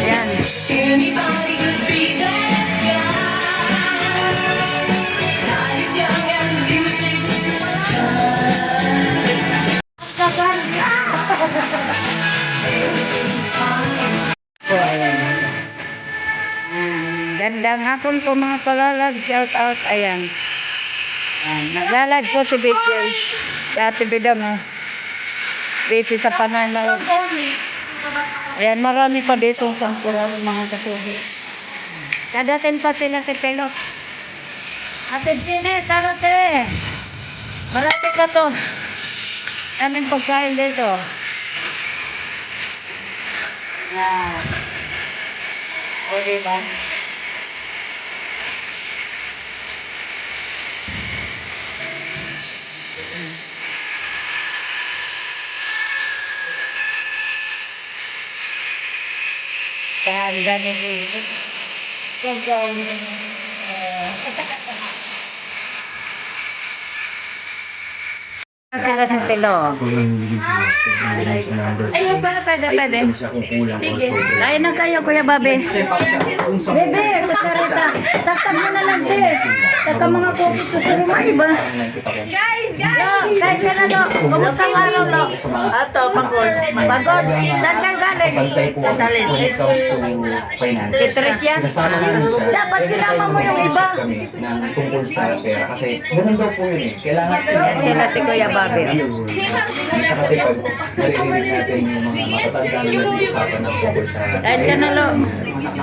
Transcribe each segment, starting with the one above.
Yan. Anybody could be that guy. Not as young and music's Po, ayan. Gandang hapon po mga kalalag. Shout out. Ayan. Ayan. Naglalag po si BJ. Si Ate Bidang. Busy sa pananaw. Ayan, marami pa dito sa mga kasuhi. Kadasin pa sila si Pelot. Ate Gine, tarate. Marami ka to. Aming pagkain dito. Yan. O, diba? Kaya ganun. Sila sa telo. Ayun ba? Pwede. Sige. Ayun na kayo, Kuya Babe. Bebe, kusarita. Takam mo na lang, be. Takam mga kopi ko sa rumah, iba. Guys! Kahit ka na, lo. Kumusta ang araw, lo? Ato, pagod. Pagod. Saan ka galing? Kasalin. Si Tricia? Dapat sinama mo yung iba. Tungkol sa pera kasi ganun daw po yun eh. Kailangan Yan sila si Kuya Babe. kasi pag naririnig natin yung mga matatanda na nag-uusapan ng tungkol sa Kahit ka na, lo.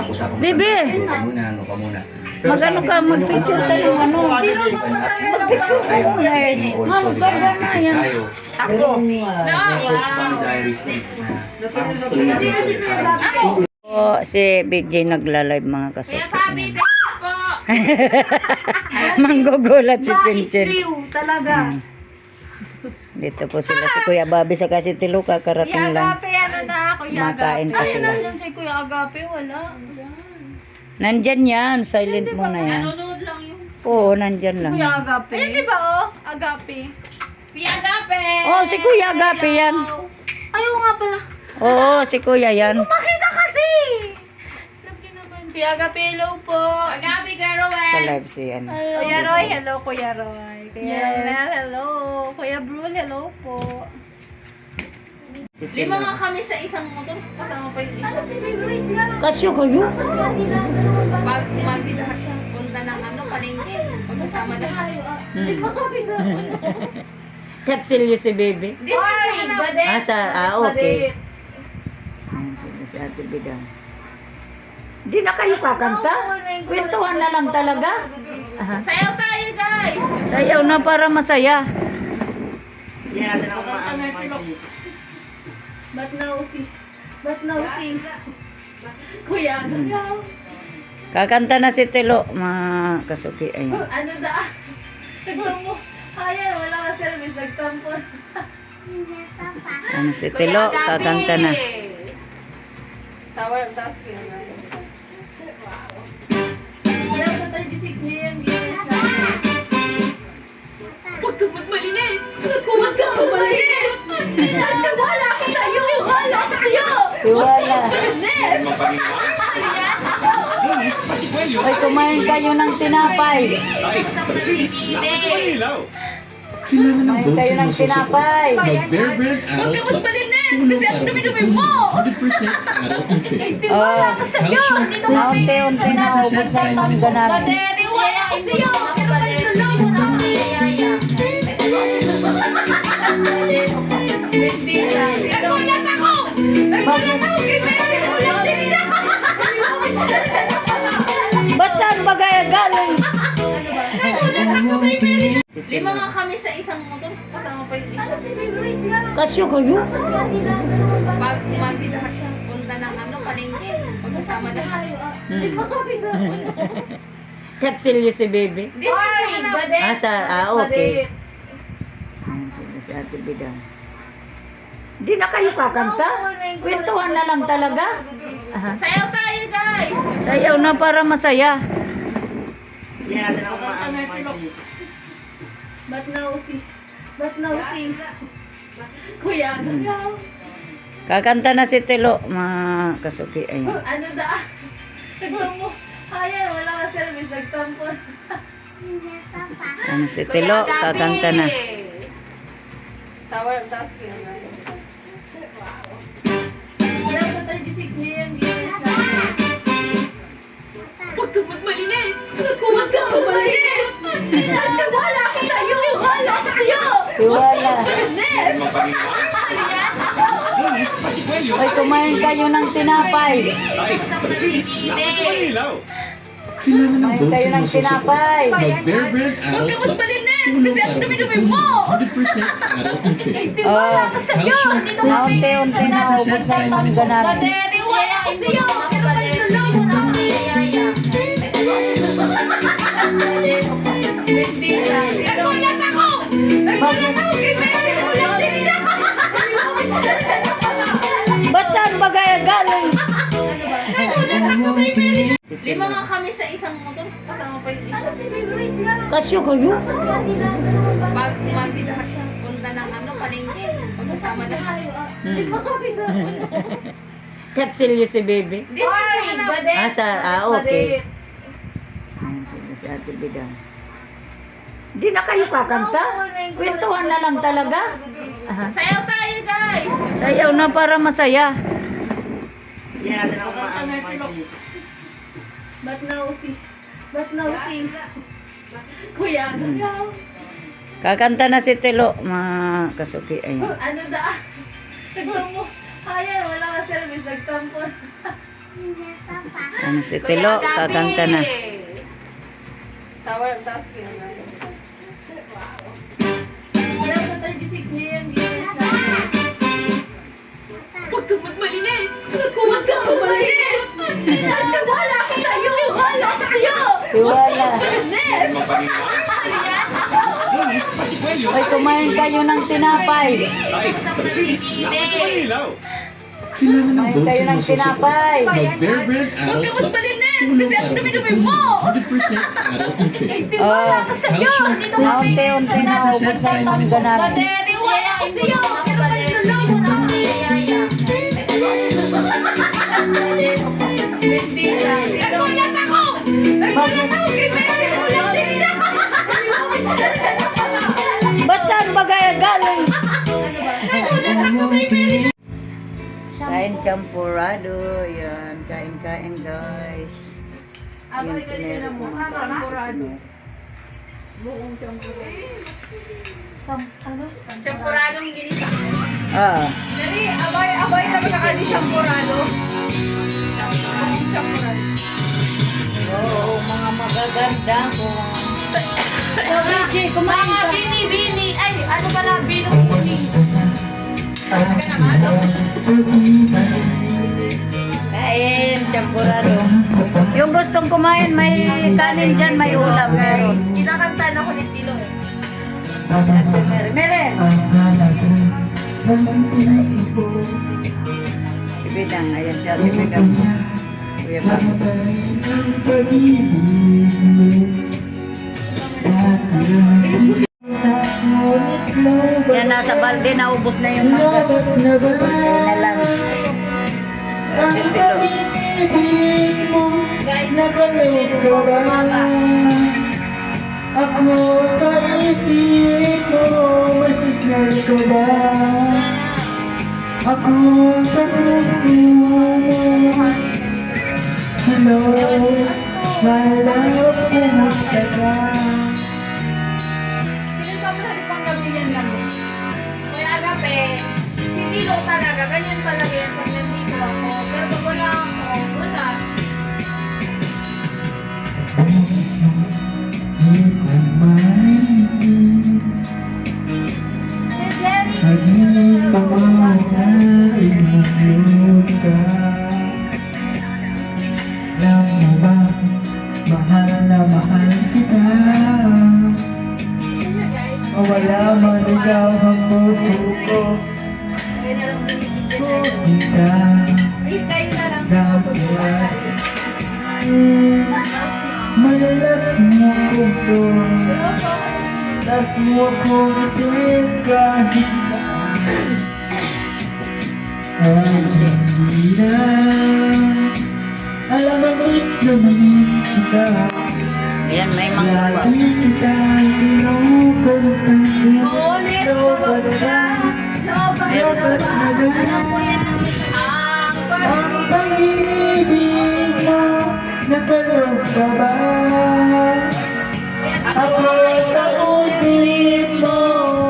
usapan Bibi! ano ka muna. Magano ka, magpicture tayo, ano? Magpicture tayo muna eh. Ma'am, ganda na yan. Ako! Diaries O, si BJ nagla-live mga kasuki. Manggugulat si Chinchin. Talaga. Dito po sila si Kuya Babi sa kasi Tilo, kakarating lang. Agape, ano na, Kuya Makain pa Agape. sila. Ayun, si Kuya Agape, wala. Nandyan yan, silent mo na yan. Nanonood lang yung Oo, nandyan lang. Kuya Agape. Ayun, di ba, oh? Agape. Kuya Agape! Oh, si Kuya Agape yan. Ayaw nga pala. Oo, si Kuya yan. Makita kasi! Lovely naman. Kuya Agape, hello po. Agape, Sa Garoel. live si ano. Hello. Kuya Roy, hello, Kuya Roy. Kuya Roy, hello. Kuya Brul, hello po. Si Lima Tilo. nga kami sa isang motor, kasama pa yung isa. Wait lang. Kasyo kayo? Pag magbidahat siya, punta ng ano, palengke. Pagkasama na tayo. Lima kami sa Katsilyo si Baby. Di ba sa ano? Okay. Sino si Ate Bidang? Di na kayo kakanta? Kwentuhan na lang talaga. Aha. Sayaw tayo, guys! Sayaw na para masaya. Ba't nausing? Ba't nausing? Kuya, gagaw. Kakanta na si Tilo, mga kasuki. Ayun. Ano da? Tagpang mo. Ayan, wala ka service. Nagtampon. Ano si Tilo, kakanta na. Tawag, taas ko yun. Ilang sa 36 niya yan, viewers natin. Huwag ka magmalinis! Huwag ka magmalinis! Wala ako sa'yo! Wala ako sa'yo! Tiwala. Malinis! Ay, kumain kayo ng tinapay. Kumain kayo ng tinapay. Bear Brand Huwag ka Adult Plus. magmalinis! Kasi ang dumi-dumi mo! 100% adult nutrition. Oh, Wala ako sa'yo! naunti-unti na ubos na ang mangga namin. Pwede, wala ako sa'yo! Pero manluloko ka! Nagulat ako! Nagulat ako kay Mary! Nagulat din ako! Ba't saan ba kaya galing? Nagulat ako kay Mary! Si Lima Tilo. nga kami sa isang motor, kasama pa yung isa. Kasyo kayo? Pag magbidahat siya, punta ng ano, palengke. Pagkasama na tayo. Lima kami sa ano. Katsilyo si Baby. Di ba sa Okay. Sino si Ate Bidang? Di na kayo kakanta? Kwentuhan na lang talaga. Aha. Sayaw tayo, guys! Sayaw na para masaya. Ba't nausing? Ba't nausing? Kuya, gagaw. Kakanta na si Telo, mga kasuki. Ayun. Ano da? Taglang mo. Ayan, wala ka service. Nagtampon. Ano si Telo, kakanta na. Tawag, tapos pinag-ano. Wala sa 36 million viewers na. Huwag kang magmalinis! Huwag kang magmalinis! Nagtiwala ako sa'yo! Nagtiwala ako sa'yo! Tiwala. Please, patikwelyo. Ay, kumain kayo ng sinapay. Ay, please, lapit sa Manilaw. Kailangan ng Kumain bones kayo sa ng mga sinapay. Mag-Bear Brand Adult Plus. Kasi ang dumi-dumi mo! 100% adult nutrition. Tiwala ako sa'yo! Calcium, Hindi Na naman unti-unti na ubos na yung mangga natin. tiwala ako sa'yo! Pero pa niloloko na ako! Nagulat ako! Nagulat ako kay Mary! Nagulat din ako! Ba't saan ba kaya galing? Nagulat ako kay Mary! Si Lima Telo. nga kami sa isang motor, kasama pa yung isa. Kasyo kayo? Pag punta ng ano, palengke, pagkasama na tayo. Lima kami sa Katsilyo si Bebe. Hindi, Okay. Sige si Ate Bida. Di na kayo kakanta? Kwentuhan na lang talaga. Aha. Sayaw tayo, guys! Sayaw na para masaya. Ba't nausi? Ba't nausi? Kuya, Kakanta na si Telo, mga kasuki. Ayun. ano da? Taglang mo. Ayan, wala ka service. Nagtampon. Ano si Telo, kakanta na. Tawag, tapos pinag-ano. Wala sa 36 million viewers na. Huwag kang magmalinis! Huwag kang magmalinis! Nagtiwala ako sa'yo! Nagtiwala ako sa'yo! Tiwala. Please, patikwelyo. Ay, kumain kayo ng sinapay. Ay, please, lapit sa Manilaw. Kailangan ng Kumain bones kayo sa ng mga sinapay. Mag-Bear Brand Adult Plus. Kasi ang dumi-dumi mo! 100% adult nutrition. Tiwala ako sa'yo! Na unti-unti na ubos na yung mangga natin. Tiwala ako sa'yo! Pero pa niloloko na ako! Nagulat ako! Nagulat ako kay Mary! Nagulat din ako! Ba't saan ba kaya galing? Nagulat ako kay Mary! Kain champurado. Yan, kain-kain guys. Yan si Mary kumakain. Buong champurado. Champuradong ginisa. Ah, Dari, abay na magkakali champurado. Champurado. oo, mga magaganda ko. Gigi, kumain Mga ka. bini-bini. Ay, ano pala? Bino-bini. Talaga naman. Kain, champurado. Yung gustong kumain, may kanin dyan, may ulam. Meron. Guys, kinakantan ako ni Tilo. Mary, Mary. Si Bidang, ayan siya, si Bidang. Kuya ba? Yan, nasa balde, naubos na yung mangga. Kaya na lang. Si Tilo. Guys, nag-share ko bumaba. Ako sa isip mo, may signal ko ba? Ako sa puso mo. Hello, my love, kumusta ka? Pinagpapalari pang gabi yan lang. Kaya agape, si Tilo talaga, ganyan talaga yan pag nandito ako. Pero pag wala ako, wala. Di ko maintindihan. Si Jerry, Naging mga inulog ka. Alam mo ba, mahal na mahal kita. guys. Wala man ikaw ang puso ko. Kaya na lang binibigyan Kung tayo. kita Hintay na lang. dapat malalas mo ko doon. Las mo kong itin kahit saan. Alam mo naman kita. Ayan, may mga Lagi kita pinupuntahan. Ulit, Dapat na, dapat na ang pag-ibig mo, nakalog ka ba? Ako sa usip mo,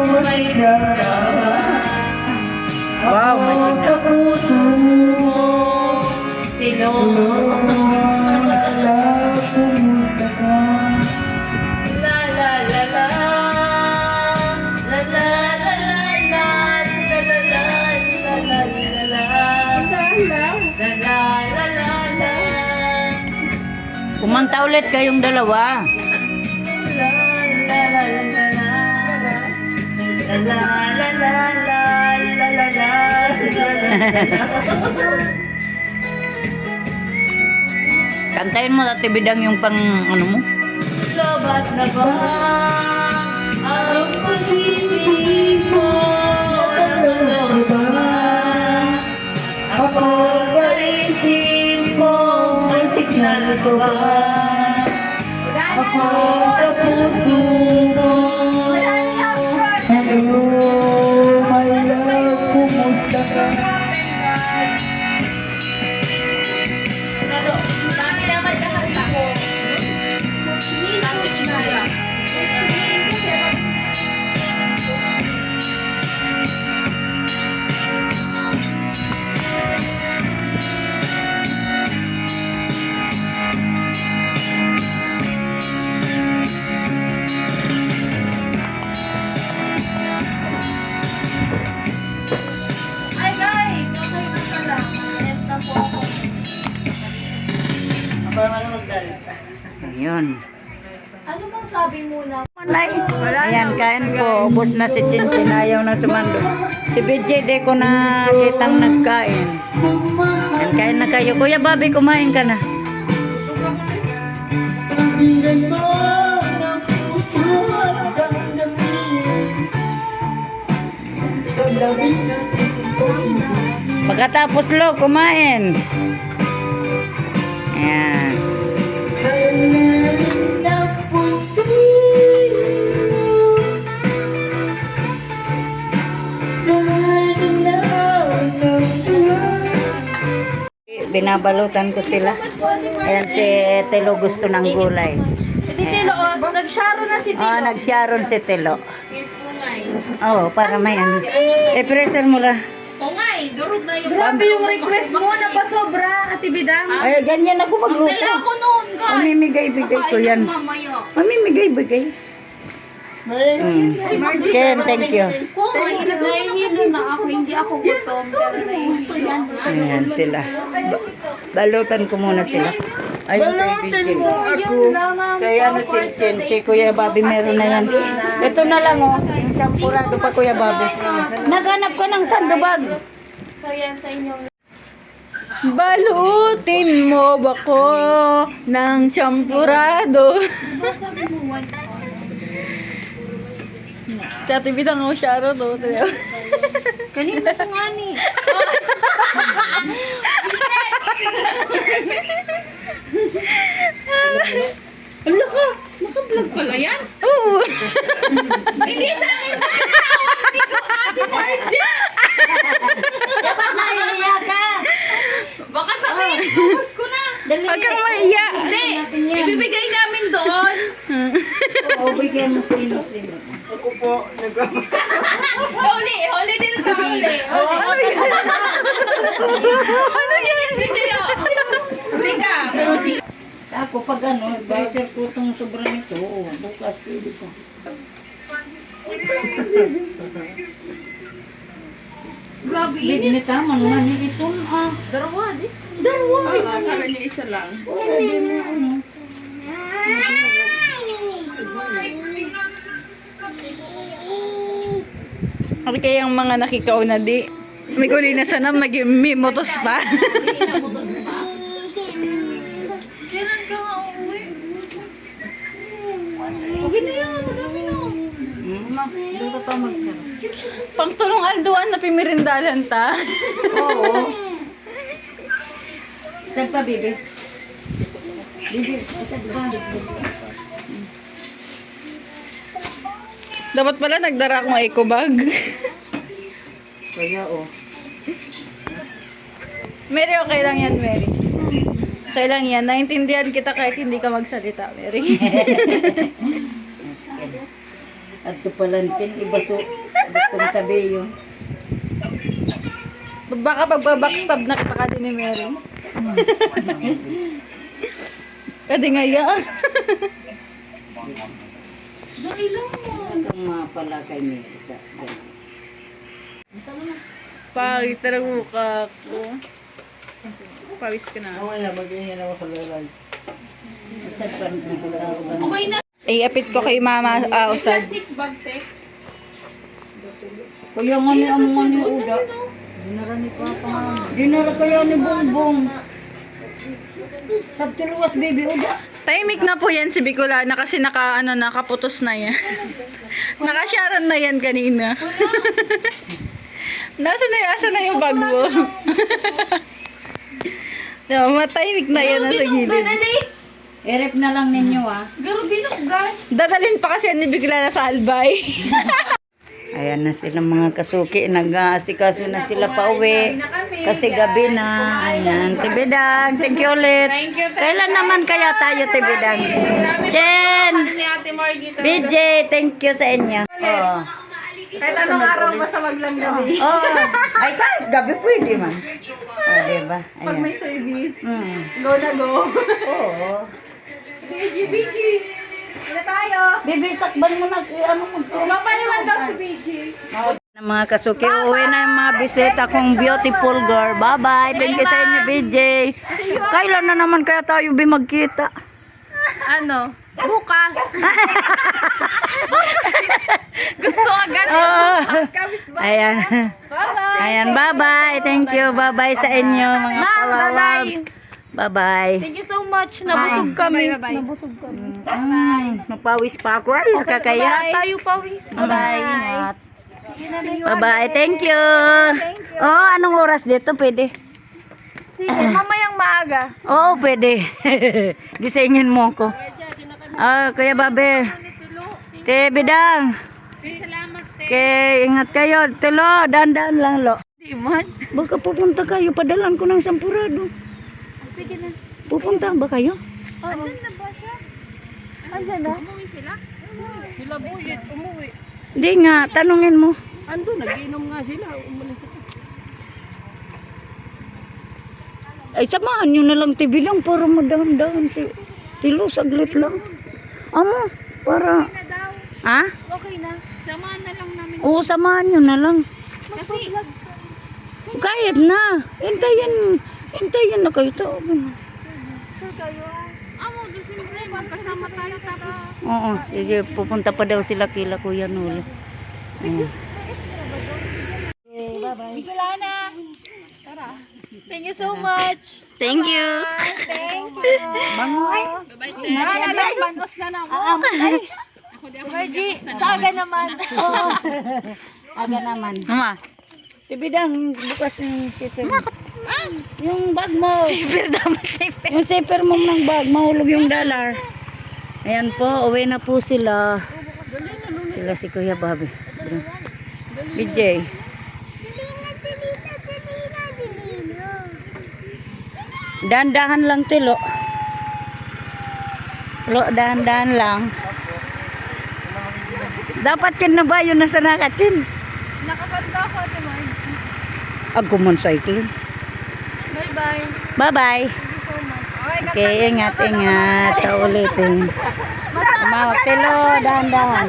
may nagkaba. Wow, may Ako sa puso mo, tinulala, kumusta ka? La la la la. La la la la la. La la la la la la la. La la la la la. kumanta ulit kayong dalawa. La la la la la la. La la la la la. La la la Kantayin mo Ate Bidang yung pang ano mo. Labat na ba ang pag-ibig mo? Nakalog ka ba? Ako sa isip mo, may signal ko ba? Ako sa puso mo. Hello, my love, kumusta ka? Dami naman kakanta ko. Dami inaya. Hi guys! Okay na pala. Net na po ako. Ayun. Ano bang sabi muna? Manay. Ayan, kain ko. Ubus na si Chinchin. Ayaw na sumando. Si BJ, di ko na kitang nagkain. Ayan, kain na kayo. Kuya Bobby, kumain ka na. Pagdigan mo ng puso at damdamin. Damdamin natin kung Pagkatapos lo, kumain. Ayan. sa ilalim ng puti. Dahil ilaw ng buwan. Binabalutan ko sila. Ayan, si Telo gusto ng gulay. Si Tilo, nag-sharo na si Tilo. Ah, nag-sharon si Telo. Pungay. Oo, para may ano. Pressure mo la. Pungay, durog na yung... Grabe yung request mo na pa sobra, Ate Bidang. Ay, ganyan ako Ang magluto. dala ko noon, guys. Mamimigay-bigay ko yan. Mamaya. Mamimigay-bigay. Ken, thank you. Pungay, ilagay mo na kasi na ako. Hindi ako gutom. Pero naiintindihan ko. Ayan sila. Balutan ko muna sila. Ayun kay Vincent. Kaya ano Chinchin, si Kuya Bobby meron na yan. Ito na lang oh, yung champurado pa Kuya Bobby. Naghanap ka ng sandubag. So yan sa inyong... Balutin mo ba ko ng champurado? Dati bitang ako sharo to. Kanina ko nga ni. Ano ka? Naka-vlog pala yan? Oo. Hindi sa akin ito pinatawag dito, Ate Margie! Dapat nahihiya ka! Baka sabihin, iubos ko na! Huwag kang mahiya. Hindi! Ibibigay namin doon! Oo, bigyan mo sino-sino. Huli din ka, huli! Ano yan? Ano yan si Teo? Huli ka, pero di... Ako pag ano, pressure ko itong sobrang ito. Oo, bukas pwede ko. Grabe, init. Binitaman nga ni ito. Ah, Dalawa, di? Dalawa! Ay, akala niya isa lang. Ano kaya ang mga nakikao na di? May uli na sana, may motos pa. Hindi na mo doon pa. Kailan ka nga uuwi? Okay na yan, madami na. Luto to magsarap. Pang tulong alduan na pimirindalan ta. Oo. Saan pa, bibi? Bibi, saan pa? Dapat pala nagdara akong eco bag. Kaya, oh. Mary, okay lang yan, Mary. Okay lang yan. Naintindihan kita kahit hindi ka magsalita, Mary. At ito pala iba so, kung sabi yun. Baka pagbabackstab na kita ka din ni Mary. Pwede nga yan. Ang mga pala kay Mary sa Pawis na lang mukha ko. Pawis ka na. Okay na. Iapit ko kay Mama Usad. Plastic bag, te. Kaya nga ni ang mga ni Uda. Dinara kaya ni Bongbong. Sabtiluwas, baby Uda. Tahimik na po yan si Bicolana kasi nakaputos na yan. Nakasyaran na yan kanina. Asa na yung bag mo? No, matahimik na yan nasa gilid. Erep na lang ninyo Garo ginugan. Dadalhin pa kasi yan ni Bicolana sa Albay. Ayan na sila mga kasuki. Nag-aasikaso na sila pa uwi. Kasi gabi na. Ayan. Tibidang. Thank you ulit. Kailan naman kaya tayo, Tibidang? Jen! Ni Ate Margie sa BJ, thank you sa inyo. Oh. kahit anong araw basta wag lang gabi. Oh. Ay, kahit gabi pwede man. Oh, diba? Pag Ayan. may service, Mm. go na go. Oo. BG. Ina tayo. Bibi, takban mo na. Ano mo to? Mapaliwan daw si BG. Mga kasuki, uwi na yung mga bisita kong beautiful girl. Bye-bye. Thank you sa inyo, BJ. Kailan na naman kaya tayo magkita? Ano? Bukas. Gusto agad. Oh. Ayan. Bye-bye. Ayan, bye-bye. Thank you. Bye-bye sa inyo, mga Ma'am, kalawabs. Bye-bye. Thank you so much. Nabusog kami. Nabusog kami. Mapawis pa ako. Ay, nakakaya. Tayo pawis. Bye-bye. Bye-bye. Thank you. Oh, anong oras dito? Pwede? Sige, mamayang maaga. Oo, pwede. Gisingin mo ko. Ah, Kuya Babe. Te, Bidang. Salamat, te. Okay, ingat kayo. Tulo, dahan-dahan lang, lo. Di man. Baka pupunta kayo. Padalan ko ng sampurado. Sige na. Pupunta ba kayo? Andyan na ba siya? Andyan na? Umuwi sila? Sila bulit, umuwi. Hindi nga, tanungin mo. Ando, nag-inom nga sila. Umalis ako. Ay, samahan nyo na lang tibilang para madahan-dahan si Tilo, saglit lang. Amo, para... Okay na daw. Ha? Okay na. Samahan na lang namin. Oo, samahan nyo na lang. Kasi, Kahit na. Hintayin na kayo. sure kayo amo, di siyempre, magkasama tayo tapos. Oo, sige, pupunta pa daw sila kila Kuya Nulo. Ayan. Bicolana. Tara. Thank you so much. Thank you. Thank you. Bangoy. Bye-bye. Panos na na ako. Margie, saga naman. Aga naman. Mama, Tibidang, bukas yung zipper mo. Yung bag mo. zipper dapat zipper. Yung zipper mo ng bag, mahulog yung dollar. Ayan po, uwi na po sila. Sila si Kuya Bobby. BJ. Dahan-dahan lang, Tilo. Dahan-dahan lang. Dapat kinabayo na sa nakatsin. Nakapanda ako, Ate Margie. Agumon cycling. Bye-bye. Bye-bye. Thank you so much. Okay, ingat. Sa ulitin. Tumawag, Tilo, dahan-dahan.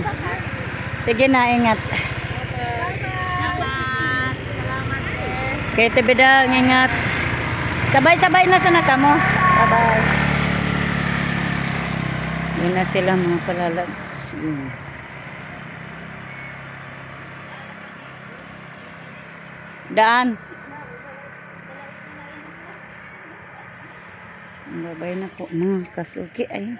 Sige na, ingat. Okay, Tibidang, ingat. Sabay-sabay na sa naka mo. Bye-bye. Yun na sila mga palalags. Daan. Babay na po mga kasuki. Ayun.